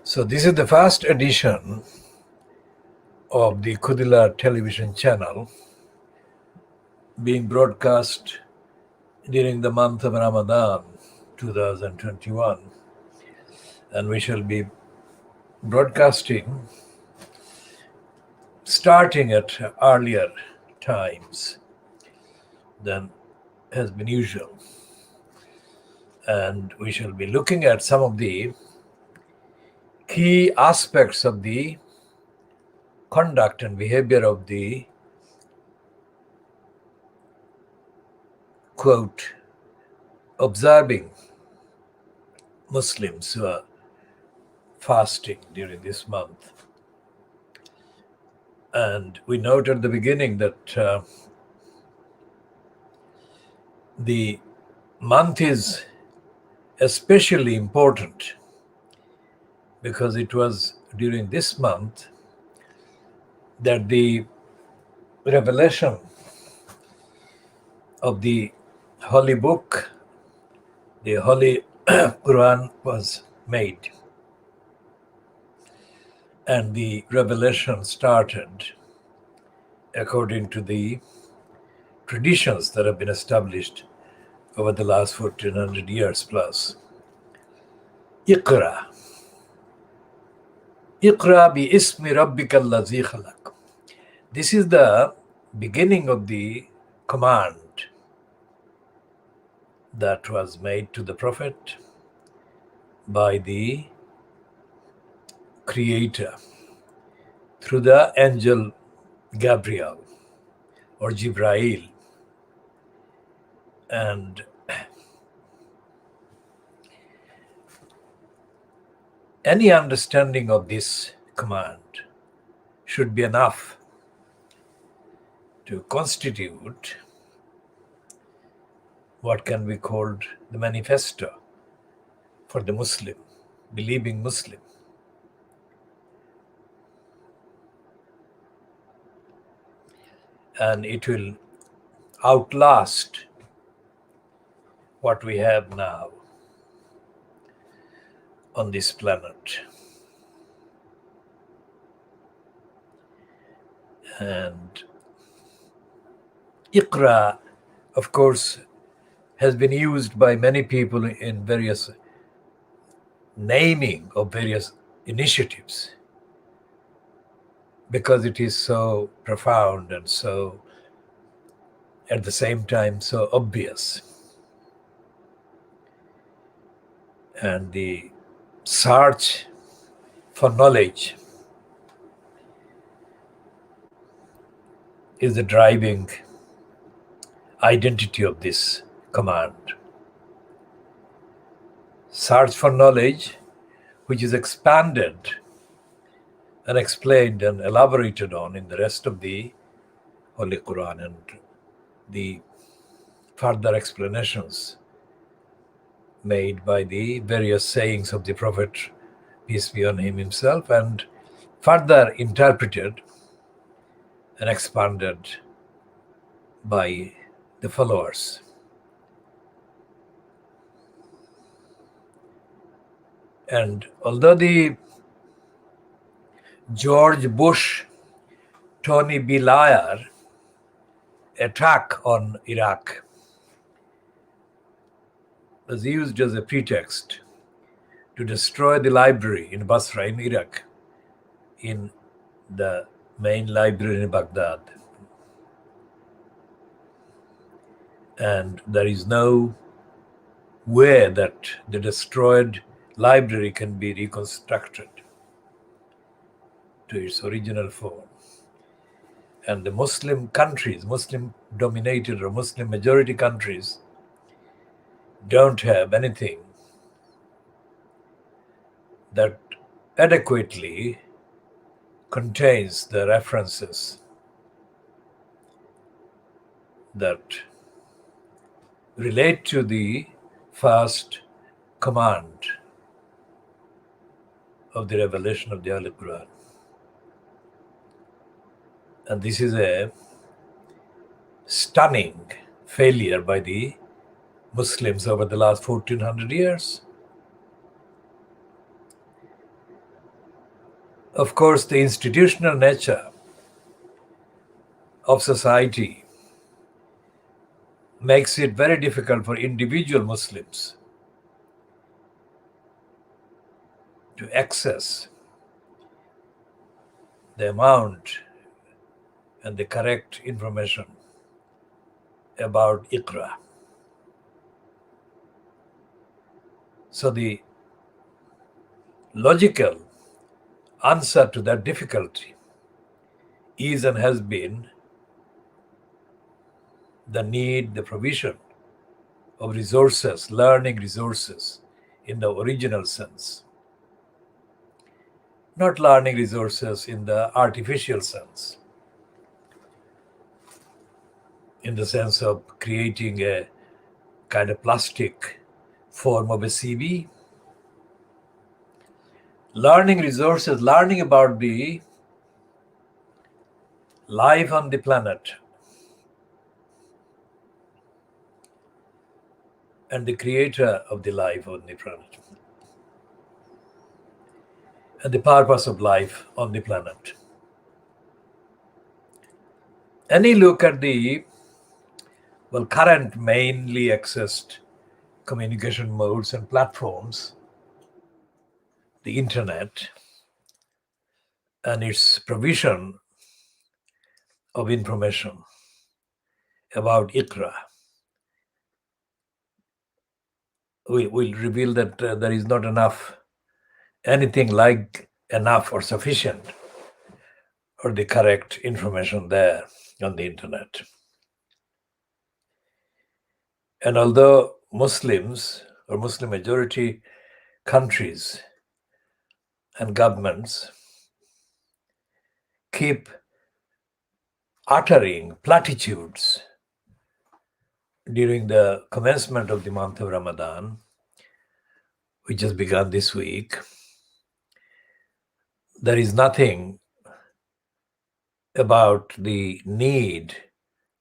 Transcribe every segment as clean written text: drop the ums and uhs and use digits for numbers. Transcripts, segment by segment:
So this is the first edition of the Kudila television channel being broadcast during the month of Ramadan 2021, and we shall be broadcasting starting at earlier times than has been usual, and we shall be looking at some of the key aspects of the conduct and behavior of the quote observing Muslims who are fasting during this month. And we note at the beginning that the month is especially important because it was during this month that the revelation of the holy book, the Holy Quran, was made. And the revelation started according to the traditions that have been established over the last 1400 years plus. Iqra. Iqra bi ismi rabbika allazi khalaq. This is the beginning of the command that was made to the Prophet by the Creator through the angel Gabriel or Jibrail. And any understanding of this command should be enough to constitute what can be called the manifesto for the Muslim, believing Muslim. And it will outlast what we have now on this planet. And Iqra, of course, has been used by many people in various naming of various initiatives because it is so profound and so, at the same time, so obvious. And the search for knowledge is the driving identity of this command. Search for knowledge, which is expanded and explained and elaborated on in the rest of the Holy Quran and the further explanations made by the various sayings of the Prophet, peace be on him himself, and further interpreted and expanded by the followers. And although the George Bush, Tony Blair attack on Iraq was used as a pretext to destroy the library in Basra in Iraq, in the main library in Baghdad. And there is no way that the destroyed library can be reconstructed to its original form. And the Muslim countries, Muslim-dominated or Muslim-majority countries, don't have anything that adequately contains the references that relate to the first command of the revelation of the Holy Quran. And this is a stunning failure by the Muslims over the last 1400 years. Of course, the institutional nature of society makes it very difficult for individual Muslims to access the amount and the correct information about Iqra. So the logical answer to that difficulty is and has been the need, the provision of resources, learning resources in the original sense, not learning resources in the artificial sense, in the sense of creating a kind of plastic form of a CV. Learning resources, learning about the life on the planet and the creator of the life on the planet and the purpose of life on the planet. Any look at the current mainly accessed communication modes and platforms, the internet and its provision of information about Iqra, we will reveal that there is not anything like enough or sufficient or the correct information there on the internet. And although Muslims or Muslim majority countries and governments keep uttering platitudes during the commencement of the month of Ramadan, which has begun this week, there is nothing about the need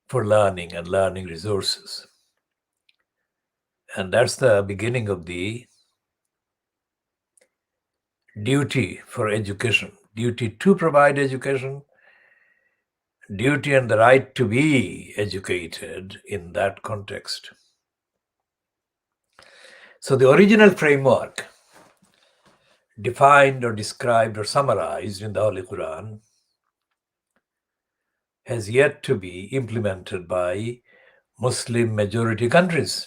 for learning and learning resources. And that's the beginning of the duty for education, duty to provide education, duty and the right to be educated in that context. So the original framework defined or described or summarized in the Holy Quran has yet to be implemented by Muslim majority countries.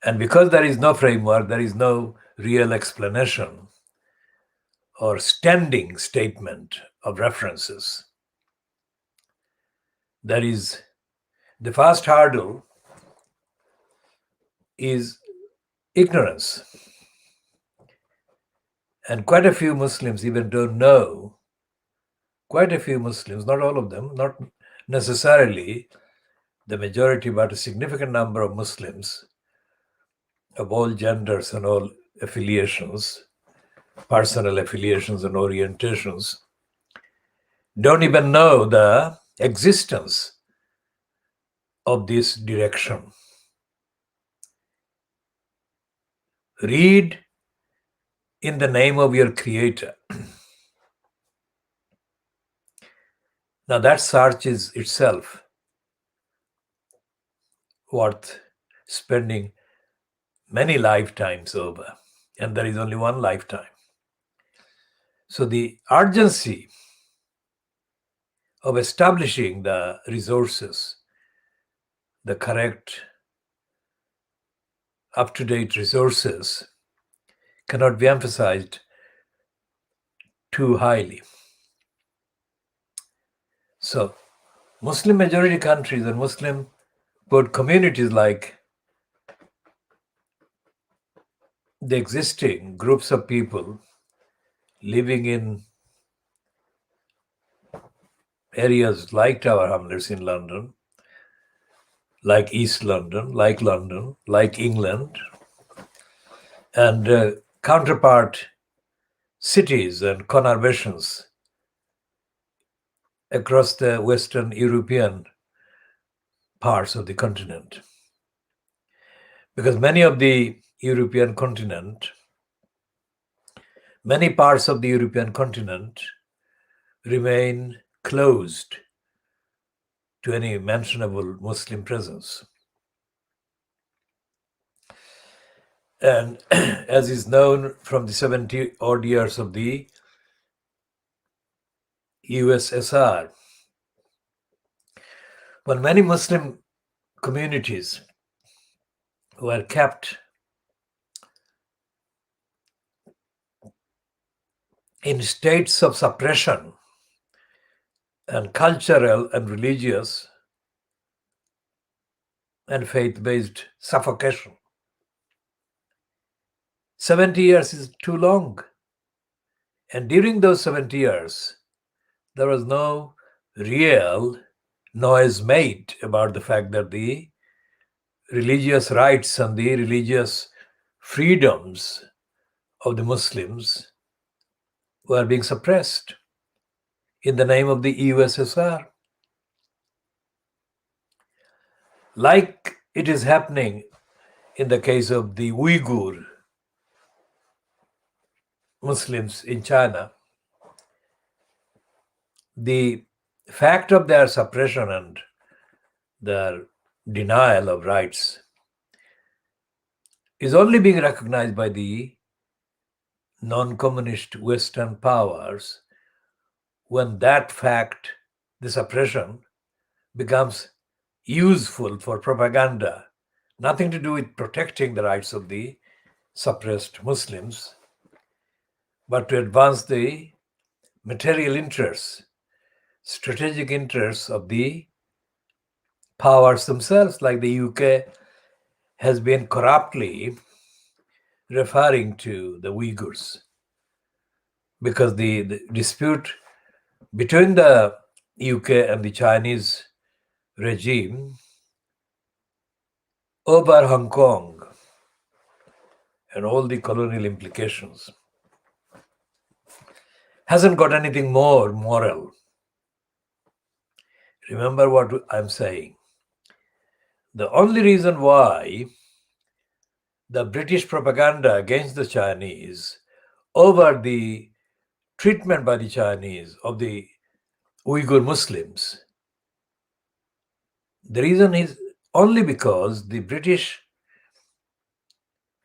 And because there is no framework, there is no real explanation or standing statement of references. There is the first hurdle is ignorance. And quite a few Muslims even don't know, quite a few Muslims, not all of them, not necessarily the majority, but a significant number of Muslims of all genders and all affiliations, personal affiliations and orientations, don't even know the existence of this direction. Read in the name of your Creator. Now that search is itself worth spending many lifetimes over, and there is only one lifetime. So the urgency of establishing the resources, the correct, up-to-date resources, cannot be emphasized too highly. So Muslim majority countries and Muslim both communities, like the existing groups of people living in areas like Tower Hamlets in London, like East London, like England, and counterpart cities and conurbations across the Western European parts of the continent. Because many of the European continent, many parts of the European continent remain closed to any mentionable Muslim presence. And as is known from the 70 odd years of the USSR, when many Muslim communities were kept in states of suppression and cultural and religious and faith-based suffocation. 70 years is too long. And during those 70 years, there was no real noise made about the fact that the religious rights and the religious freedoms of the Muslims were being suppressed in the name of the USSR. Like it is happening in the case of the Uyghur Muslims in China, the fact of their suppression and their denial of rights is only being recognized by the non-communist Western powers when that fact, the suppression, becomes useful for propaganda, nothing to do with protecting the rights of the suppressed Muslims, but to advance the material interests, strategic interests of the powers themselves, like the UK has been corruptly referring to the Uyghurs, because the dispute between the UK and the Chinese regime over Hong Kong and all the colonial implications hasn't got anything more moral. Remember what I'm saying. The only reason why the British propaganda against the Chinese over the treatment by the Chinese of the Uyghur Muslims, the reason is only because the British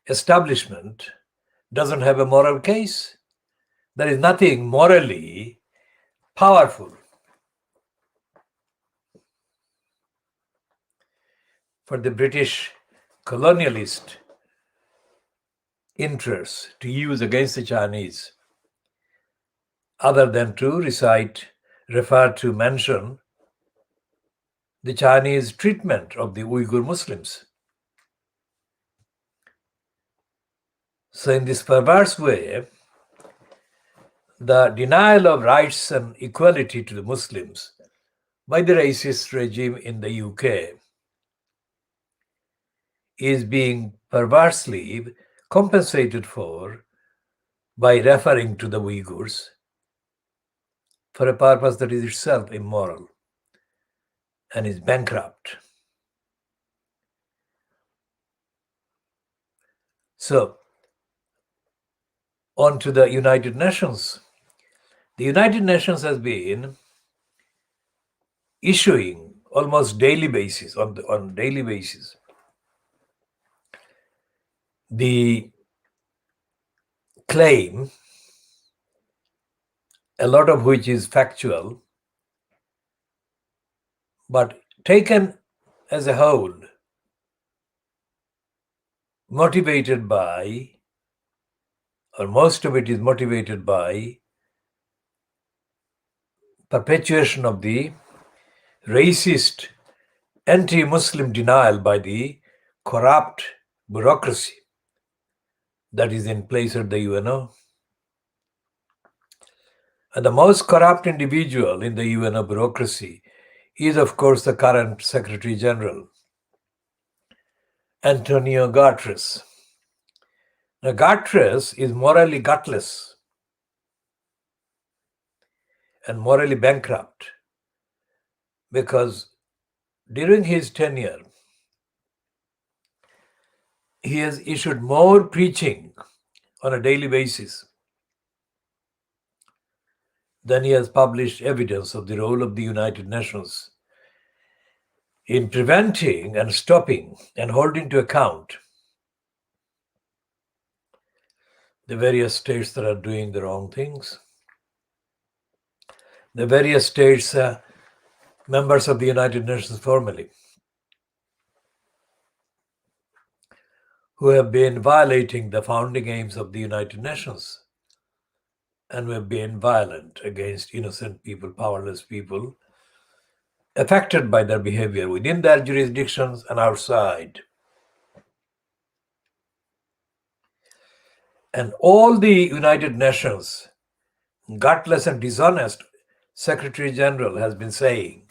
establishment doesn't have a moral case. There is nothing morally powerful for the British colonialist interests to use against the Chinese other than to mention the Chinese treatment of the Uyghur Muslims. So in this perverse way, the denial of rights and equality to the Muslims by the racist regime in the UK is being perversely compensated for by referring to the Uyghurs for a purpose that is itself immoral and is bankrupt. So, on to the United Nations. The United Nations has been issuing almost daily basis, on daily basis, the claim, a lot of which is factual, but taken as a whole, motivated by, or most of it is motivated by, perpetuation of the racist anti-Muslim denial by the corrupt bureaucracy that is in place at the UNO. And the most corrupt individual in the UNO bureaucracy is, of course, the current Secretary General, Antonio Guterres. Now, Guterres is morally gutless and morally bankrupt because during his tenure, he has issued more preaching on a daily basis than he has published evidence of the role of the United Nations in preventing and stopping and holding to account the various states that are doing the wrong things. The various states, members of the United Nations formally, who have been violating the founding aims of the United Nations and who have been violent against innocent people, powerless people, affected by their behavior within their jurisdictions and outside. And all the United Nations, gutless and dishonest Secretary General has been saying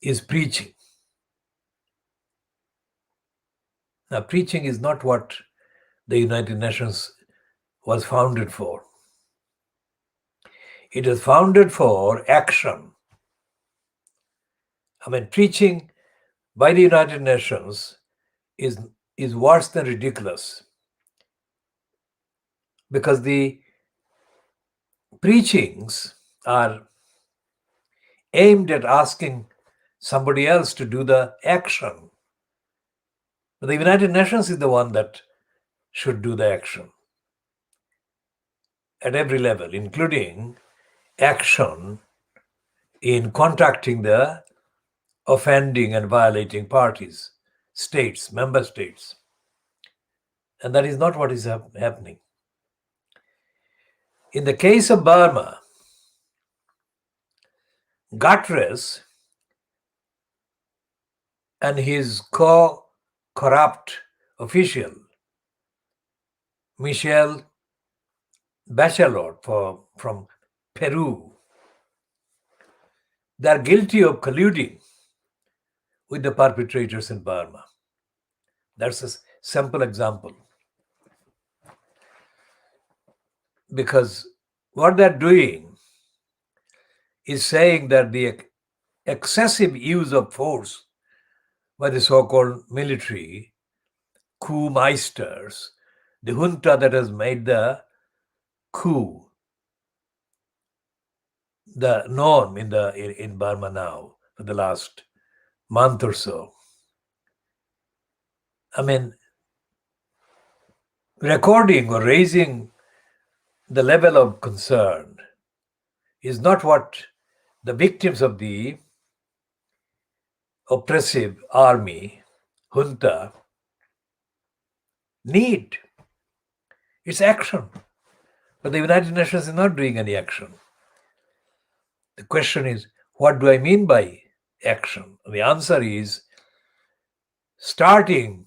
is preaching. Now, preaching is not what the United Nations was founded for. It is founded for action. I mean, preaching by the United Nations is worse than ridiculous, because the preachings are aimed at asking somebody else to do the action. But the United Nations is the one that should do the action at every level, including action in contacting the offending and violating parties, states, member states. And that is not what is happening. In the case of Burma, Guterres and his corrupt official, Michelle Bachelet from Peru, they are guilty of colluding with the perpetrators in Burma. That's a simple example. Because what they're doing is saying that the excessive use of force by the so-called military coup meisters, the junta that has made the coup the norm in Burma now for the last month or so. I mean, recording or raising the level of concern is not what the victims of the oppressive army, junta, need. It's action. But the United Nations is not doing any action. The question is, what do I mean by action? The answer is starting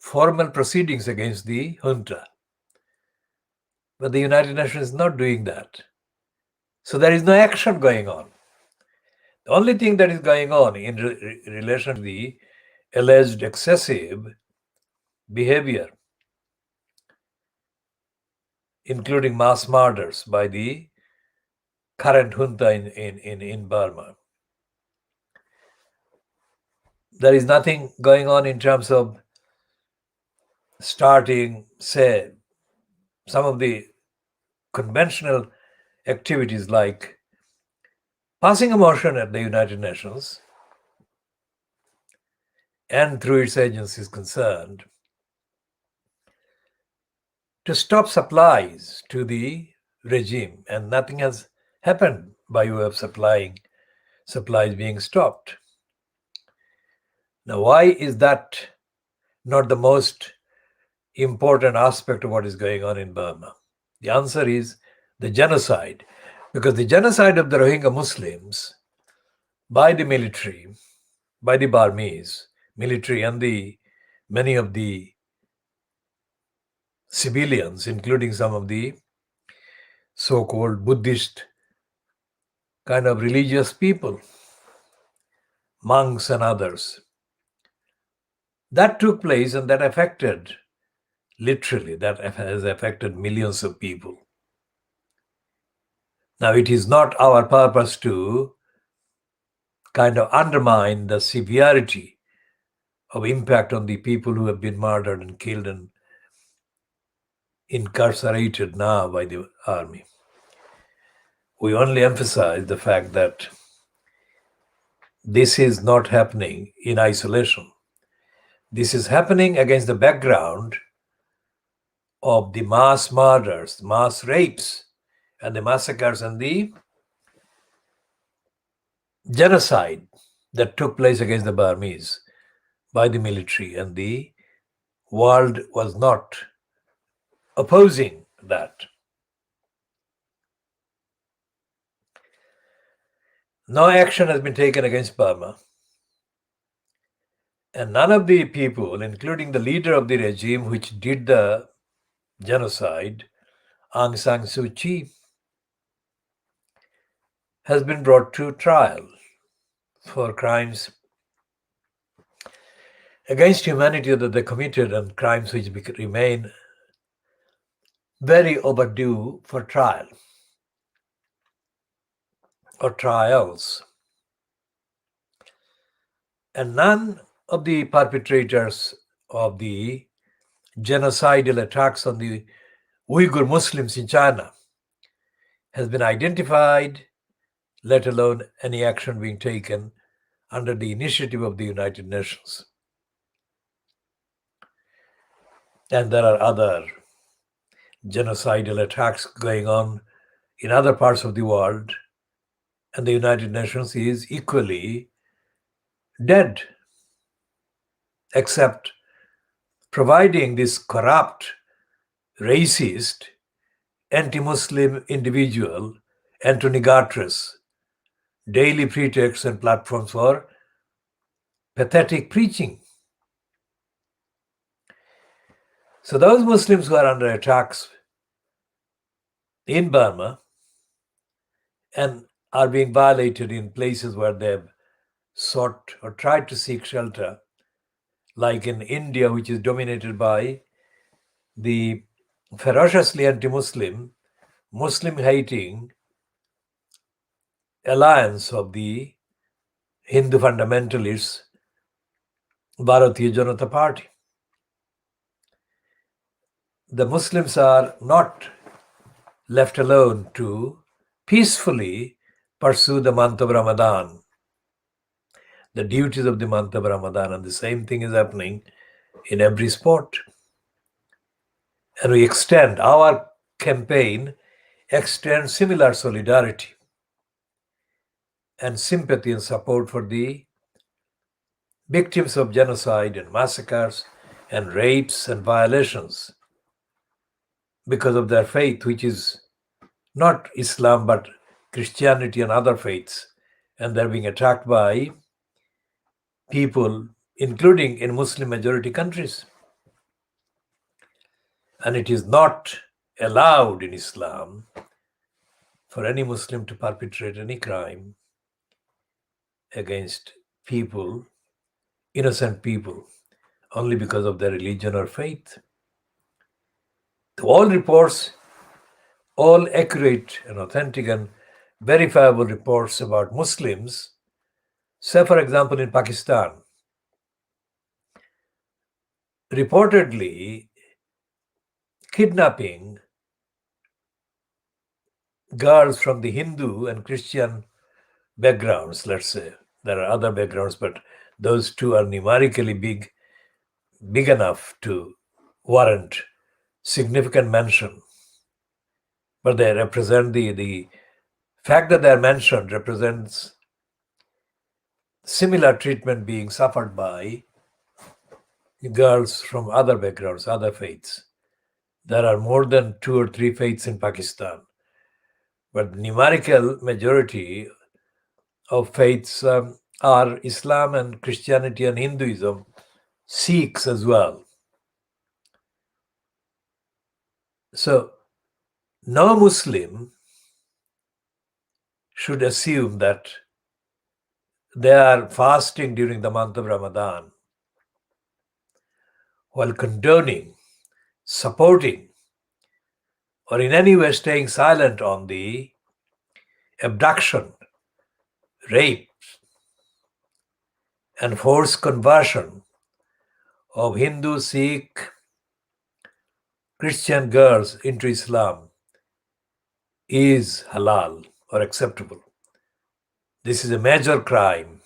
formal proceedings against the junta. But the United Nations is not doing that. So there is no action going on. The only thing that is going on in relation to the alleged excessive behavior, including mass murders by the current junta in Burma. There is nothing going on in terms of starting, say, some of the conventional activities like passing a motion at the United Nations and through its agencies concerned to stop supplies to the regime, and nothing has happened by way of supplies being stopped. Now, why is that not the most important aspect of what is going on in Burma? The answer is the genocide, because the genocide of the Rohingya Muslims by the military, by the Burmese military and many of the civilians, including some of the so-called Buddhist kind of religious people, monks and others. That took place and that affected, literally, that has affected millions of people. Now, it is not our purpose to kind of undermine the severity of impact on the people who have been murdered and killed and incarcerated now by the army. We only emphasize the fact that this is not happening in isolation. This is happening against the background of the mass murders, mass rapes, and the massacres and the genocide that took place against the Burmese by the military, and the world was not opposing that. No action has been taken against Burma, and none of the people, including the leader of the regime which did the genocide, Aung San Suu Kyi, has been brought to trial for crimes against humanity that they committed and crimes which remain very overdue for trial or trials. And none of the perpetrators of the genocidal attacks on the Uyghur Muslims in China has been identified, let alone any action being taken under the initiative of the United Nations. And there are other genocidal attacks going on in other parts of the world, and the United Nations is equally dead, except providing this corrupt, racist, anti-Muslim individual, Anthony Guterres, daily pretexts and platforms for pathetic preaching. So those Muslims who are under attacks in Burma and are being violated in places where they've sought or tried to seek shelter, like in India, which is dominated by the ferociously anti-Muslim, Muslim-hating alliance of the Hindu fundamentalists, Bharatiya Janata Party. The Muslims are not left alone to peacefully pursue the month of Ramadan, the duties of the month of Ramadan, and the same thing is happening in every sport. And we extend our campaign, extend similar solidarity and sympathy and support for the victims of genocide and massacres and rapes and violations because of their faith, which is not Islam but Christianity and other faiths, and they're being attacked by people, including in Muslim majority countries. And it is not allowed in Islam for any Muslim to perpetrate any crime against people, innocent people, only because of their religion or faith. All reports, all accurate and authentic and verifiable reports about Muslims, say for example in Pakistan, reportedly kidnapping girls from the Hindu and Christian backgrounds, let's say. There are other backgrounds, but those two are numerically big enough to warrant significant mention. But they represent the fact that they are mentioned represents similar treatment being suffered by girls from other backgrounds, other faiths. There are more than 2 or 3 faiths in Pakistan, but the numerical majority of faiths are Islam and Christianity and Hinduism, Sikhs as well. So no Muslim should assume that they are fasting during the month of Ramadan while condoning, supporting, or in any way staying silent on the abduction, rape, and forced conversion of Hindu, Sikh, Christian girls into Islam is halal or acceptable. This is a major crime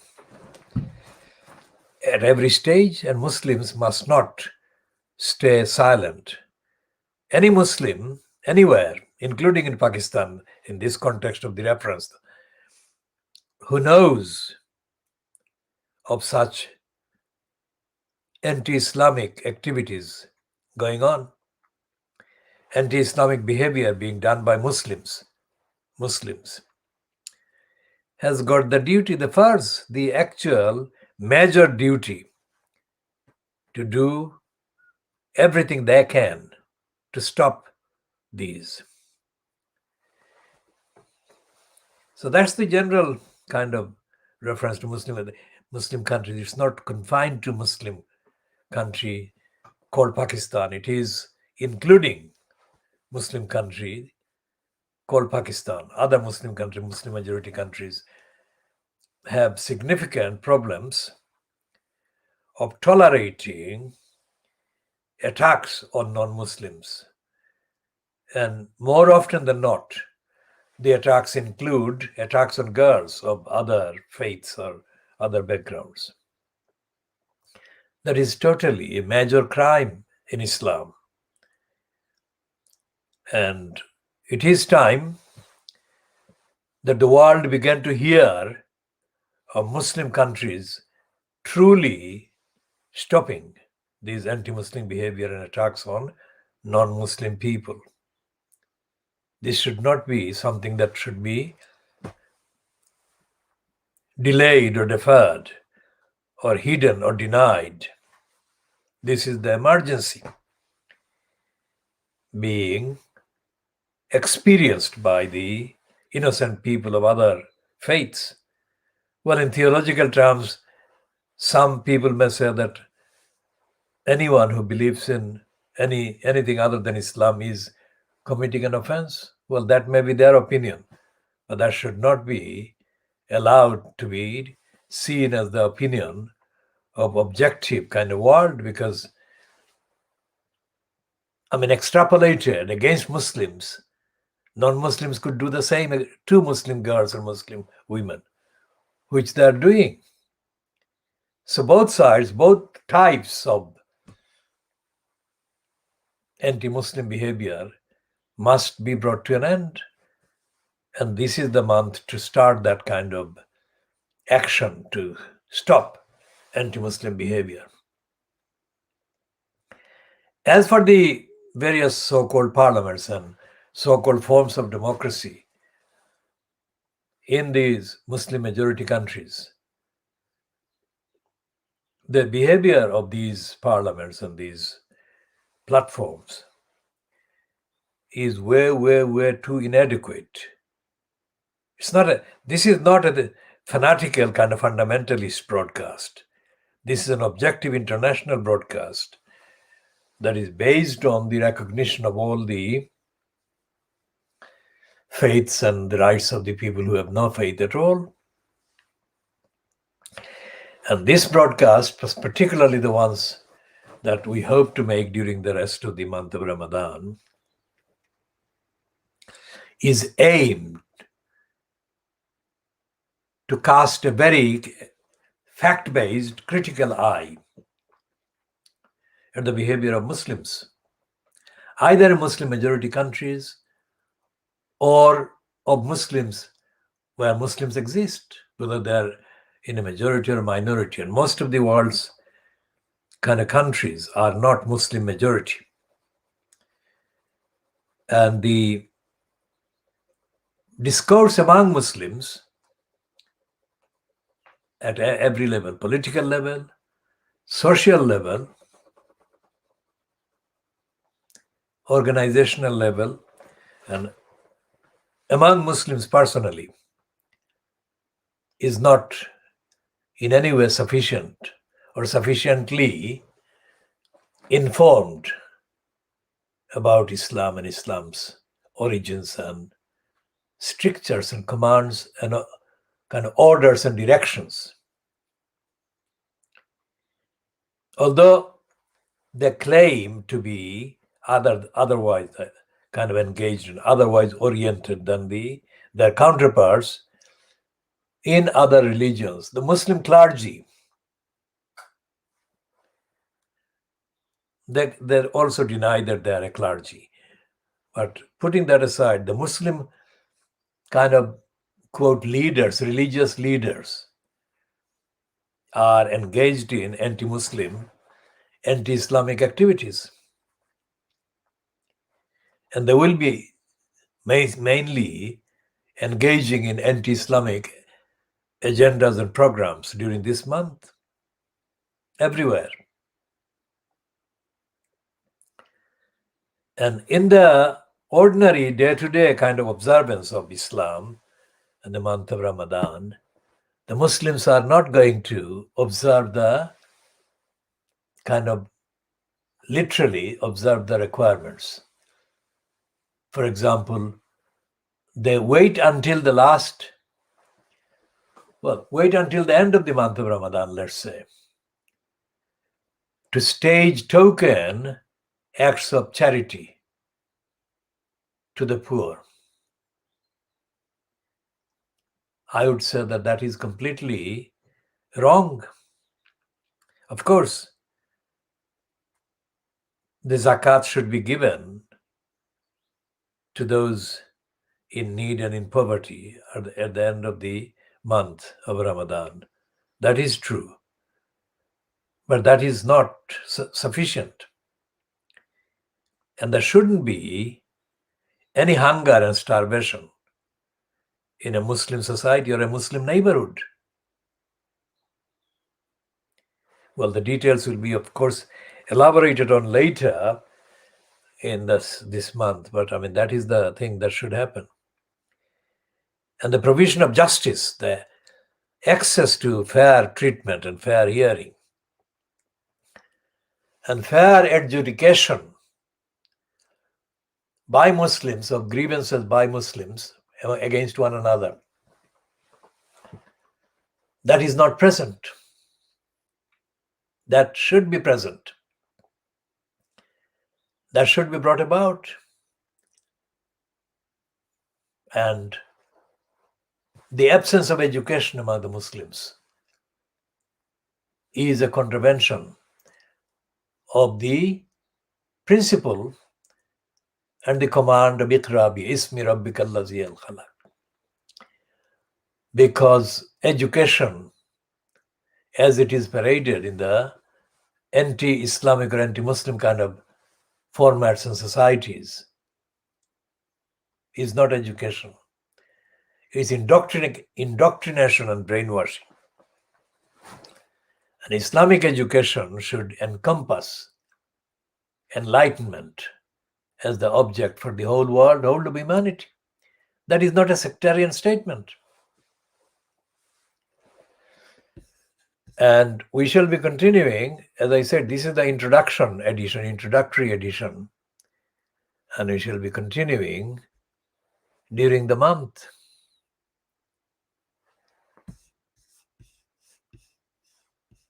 at every stage, and Muslims must not stay silent. Any Muslim, anywhere, including in Pakistan, in this context of the reference, who knows of such anti-Islamic activities going on, anti-Islamic behavior being done by Muslims, has got the duty, the farz, the actual major duty to do everything they can to stop these. So that's the general kind of reference to Muslim countries. It's not confined to Muslim country called Pakistan. It is including Muslim country called Pakistan. Other Muslim countries, Muslim majority countries, have significant problems of tolerating attacks on non-Muslims. And more often than not, the attacks include attacks on girls of other faiths or other backgrounds. That is totally a major crime in Islam. And it is time that the world began to hear of Muslim countries truly stopping these anti-Muslim behavior and attacks on non-Muslim people. This should not be something that should be delayed or deferred or hidden or denied. This is the emergency being experienced by the innocent people of other faiths. Well, in theological terms, some people may say that anyone who believes in anything other than Islam is committing an offense. Well, that may be their opinion, but that should not be allowed to be seen as the opinion of objective kind of world, because extrapolated against Muslims, non-Muslims could do the same to Muslim girls or Muslim women, which they are doing. So both sides, both types of anti-Muslim behavior must be brought to an end. And this is the month to start that kind of action to stop anti-Muslim behavior. As for the various so-called parliaments and so-called forms of democracy in these Muslim majority countries, the behavior of these parliaments and these platforms is way too inadequate. This is not a fanatical kind of fundamentalist broadcast. This is an objective international broadcast that is based on the recognition of all the faiths and the rights of the people who have no faith at all. And this broadcast, particularly the ones that we hope to make during the rest of the month of Ramadan, is aimed to cast a very fact-based critical eye at the behavior of Muslims, either in Muslim majority countries or of Muslims where Muslims exist, whether they're in a majority or a minority. And most of the world's kind of countries are not Muslim majority. And the discourse among Muslims at every level, political level, social level, organizational level, and among Muslims personally, is not in any way sufficient or sufficiently informed about Islam and Islam's origins and strictures and commands and kind of orders and directions. Although they claim to be otherwise kind of engaged and otherwise oriented than their counterparts in other religions. The Muslim clergy, they also deny that they are a clergy. But putting that aside, the Muslim kind of, quote, leaders, religious leaders, are engaged in anti-Muslim, anti-Islamic activities. And they will be mainly engaging in anti-Islamic agendas and programs during this month, everywhere. And in the ordinary day-to-day kind of observance of Islam in the month of Ramadan, the Muslims are not going to observe literally observe the requirements. For example, they wait until the end of the month of Ramadan, let's say, to stage token acts of charity to the poor. I would say that is completely wrong. Of course, the zakat should be given to those in need and in poverty at the end of the month of Ramadan. That is true. But that is not sufficient. And there shouldn't be any hunger and starvation in a Muslim society or a Muslim neighborhood. Well, the details will be, of course, elaborated on later in this month, but I mean, that is the thing that should happen. And the provision of justice, the access to fair treatment and fair hearing, and fair adjudication by Muslims of grievances by Muslims against one another. That is not present. That should be present. That should be brought about. And the absence of education among the Muslims is a contravention of the principle and the command of Iqra bi ismi rabbika allazi khalaq. Because education, as it is paraded in the anti-Islamic or anti-Muslim kind of formats and societies, is not education. It's indoctrination and brainwashing. And Islamic education should encompass enlightenment as the object for the whole world, whole of humanity. That is not a sectarian statement. And we shall be continuing. As I said, this is the introductory edition. And we shall be continuing during the month.